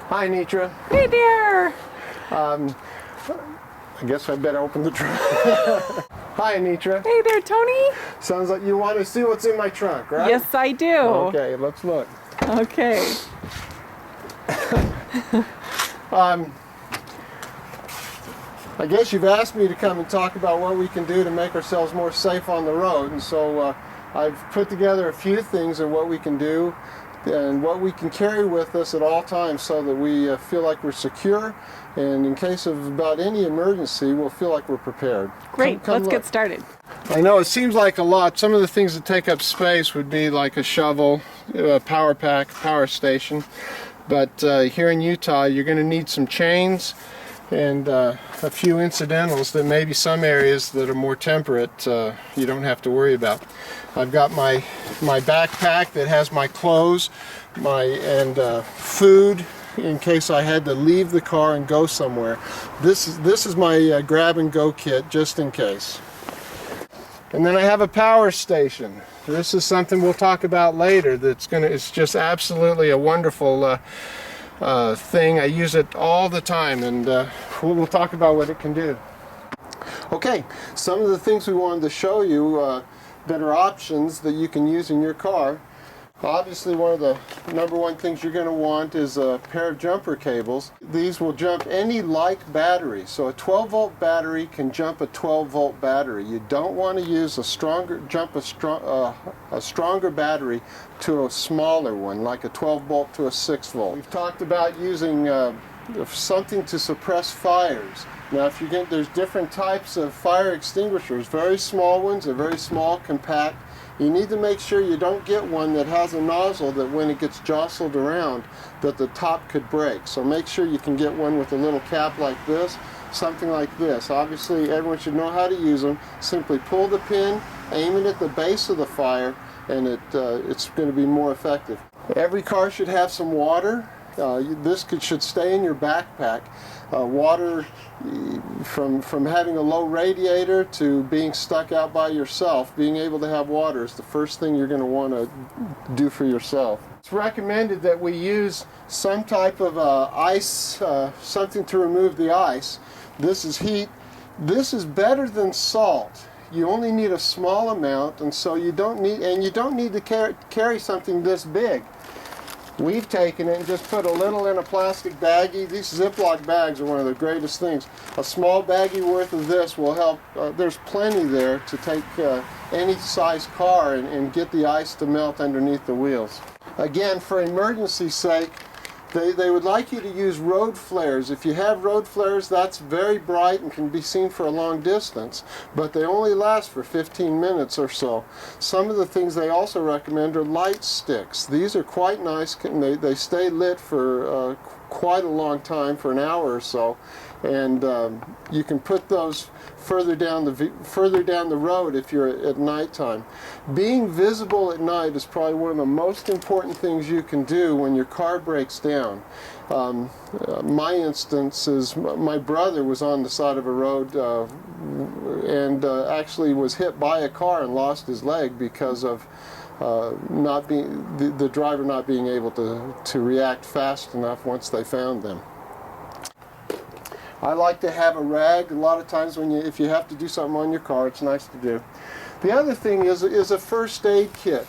Hi, Nitra. Hey there. I guess I better open the trunk. Hi, Nitra. Hey there, Tony. Sounds like you want to see what's in my trunk, right? Yes, I do. Okay, let's look. Okay. I guess you've asked me to come and talk about what we can do to make ourselves more safe on the road, and so I've put together a few things of what we can do and what we can carry with us at all times so that we feel like we're secure, and in case of about any emergency, we'll feel like we're prepared. Great, Come let's look. get started. I know it seems like a lot. Some of the things that take up space would be like a shovel, a power pack, power station, but here in Utah you're going to need some chains and a few incidentals that maybe some areas that are more temperate you don't have to worry about. I've got my backpack that has my clothes and food in case I had to leave the car and go somewhere. This is my grab and go kit just in case. And then I have a power station. This is something we'll talk about later it's just absolutely a wonderful thing. I use it all the time, and we'll talk about what it can do. Okay, some of the things we wanted to show you that are options that you can use in your car. Obviously, one of the #1 things you're going to want is a pair of jumper cables. These will jump any like battery. So a 12-volt battery can jump a 12-volt battery. You don't want to use a stronger battery to a smaller one, like a 12-volt to a 6-volt. We've talked about using something to suppress fires. Now, there's different types of fire extinguishers. Very small ones, a very small, compact. You need to make sure you don't get one that has a nozzle that when it gets jostled around that the top could break. So make sure you can get one with a little cap like this, something like this. Obviously everyone should know how to use them. Simply pull the pin, aim it at the base of the fire, and it's going to be more effective. Every car should have some water. Should stay in your backpack. Water, from having a low radiator to being stuck out by yourself, being able to have water is the first thing you're going to want to do for yourself. It's recommended that we use some type of ice, something to remove the ice. This is heat. This is better than salt. You only need a small amount, and so you don't need to carry something this big. We've taken it and just put a little in a plastic baggie. These Ziploc bags are one of the greatest things. A small baggie worth of this will help. There's plenty there to take any size car and get the ice to melt underneath the wheels. Again, for emergency's sake, they would like you to use road flares. If you have road flares, that's very bright and can be seen for a long distance, but they only last for 15 minutes or so. Some of the things they also recommend are light sticks. These are quite nice. They stay lit for quite a long time, for an hour or so, and you can put those further down the road if you're at nighttime. Being visible at night is probably one of the most important things you can do when your car breaks down. My instance is my brother was on the side of a road and actually was hit by a car and lost his leg because of the driver not being able to react fast enough once they found them. I like to have a rag. A lot of times if you have to do something on your car, it's nice to do. The other thing is a first aid kit.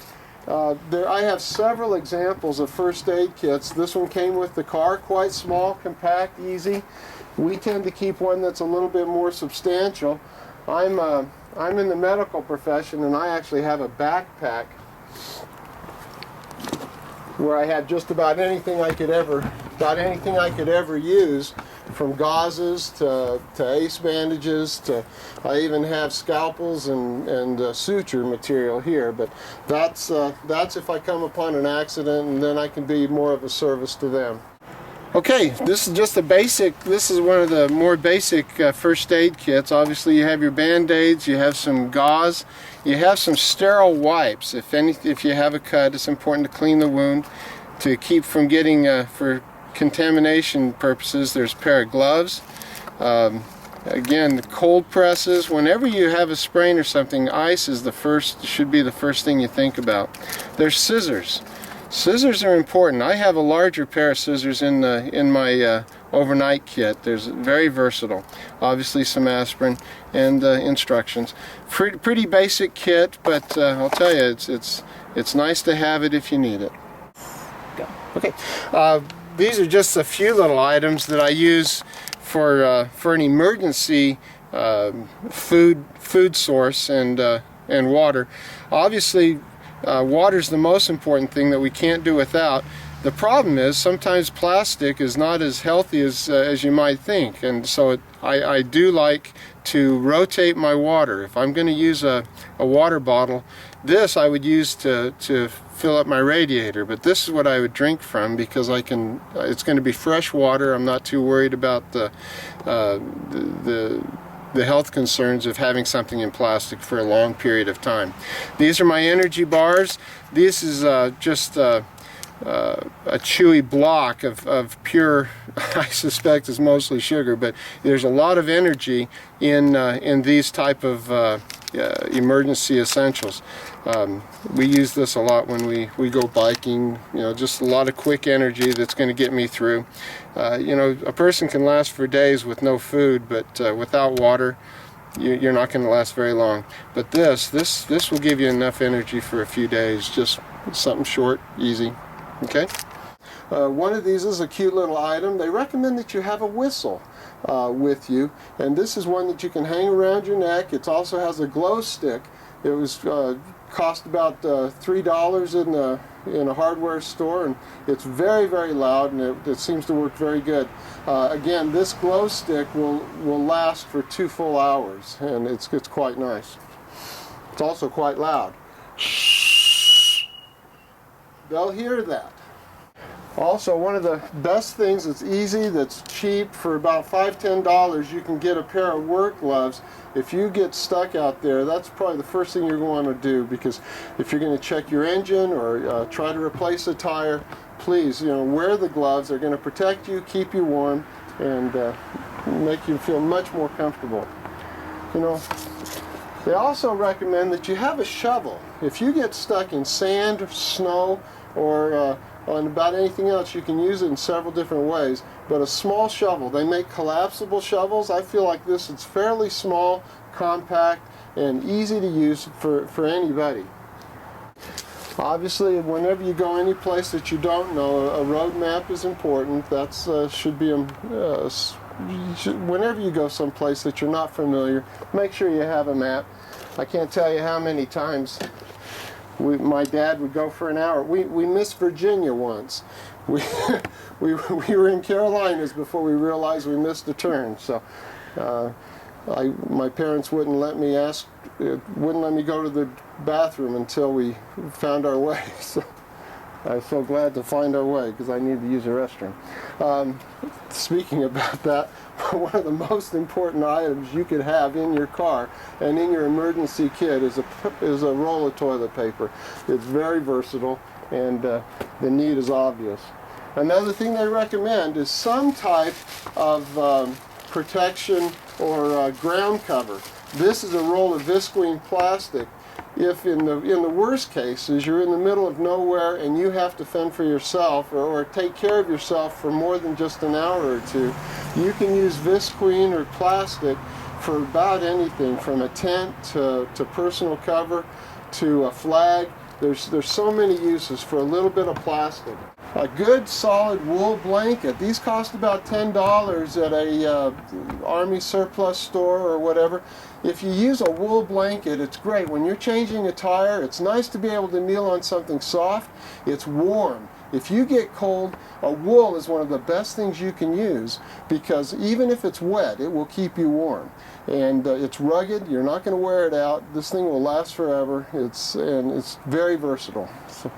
I have several examples of first aid kits. This one came with the car, quite small, compact, easy. We tend to keep one that's a little bit more substantial. I'm in the medical profession, and I actually have a backpack where I have just about anything I could ever use, from gauzes to ace bandages to I even have scalpels and suture material here. But that's if I come upon an accident, and then I can be more of a service to them. Okay, this is just a basic. This is one of the more basic first aid kits. Obviously, you have your band-aids, you have some gauze, you have some sterile wipes. If you have a cut, it's important to clean the wound to keep from getting for contamination purposes. There's a pair of gloves. Again, the cold presses. Whenever you have a sprain or something, ice is should be the first thing you think about. There's scissors. Scissors are important. I have a larger pair of scissors in my overnight kit. There's very versatile. Obviously some aspirin and instructions. Pretty basic kit, but I'll tell you, it's nice to have it if you need it. Go. Okay. These are just a few little items that I use for an emergency food source and water. Obviously, water is the most important thing that we can't do without. The problem is sometimes plastic is not as healthy as you might think, and so I do like to rotate my water. If I'm going to use a water bottle, this I would use to fill up my radiator, but this is what I would drink from because it's going to be fresh water. I'm not too worried about the health concerns of having something in plastic for a long period of time. These are my energy bars. This is just a chewy block of pure, I suspect is mostly sugar, but there's a lot of energy in these type of emergency essentials. We use this a lot when we go biking, just a lot of quick energy that's going to get me through. A person can last for days with no food, but without water, you're not going to last very long. But this will give you enough energy for a few days, just something short, easy. Okay? One of these is a cute little item. They recommend that you have a whistle with you, and this is one that you can hang around your neck. It also has a glow stick. It was cost about $3 in a hardware store, and it's very, very loud, and it seems to work very good. Again, this glow stick will last for 2 full hours, and it's quite nice. It's also quite loud. They'll hear that. Also, one of the best things that's easy, that's cheap, for about $5–10 you can get a pair of work gloves. If you get stuck out there, that's probably the first thing you're going to do, because if you're going to check your engine or try to replace a tire, please, wear the gloves. They're going to protect you, keep you warm, and make you feel much more comfortable. They also recommend that you have a shovel. If you get stuck in sand, snow, or on about anything else, you can use it in several different ways, but a small shovel. They make collapsible shovels. I feel like this is fairly small, compact, and easy to use for anybody. Obviously, whenever you go any place that you don't know, a road map is important. That's should be whenever you go someplace that you're not familiar, make sure you have a map. I can't tell you how many times my dad would go for an hour. We missed Virginia once. We were in Carolinas before we realized we missed a turn. So my parents wouldn't let me go to the bathroom until we found our way. So I was so glad to find our way because I needed to use the restroom. Speaking about that, one of the most important items you could have in your car and in your emergency kit is a roll of toilet paper. It's very versatile, and the need is obvious. Another thing they recommend is some type of protection or ground cover. This is a roll of visqueen plastic. If in the worst cases you're in the middle of nowhere and you have to fend for yourself or take care of yourself for more than just an hour or two, you can use visqueen or plastic for about anything, from a tent to personal cover to a flag. There's so many uses for a little bit of plastic. A good solid wool blanket. These cost about $10 at a Army surplus store or whatever. If you use a wool blanket, it's great. When you're changing a tire, it's nice to be able to kneel on something soft. It's warm. If you get cold, a wool is one of the best things you can use, because even if it's wet, it will keep you warm. And it's rugged. You're not going to wear it out. This thing will last forever. It's very versatile. So.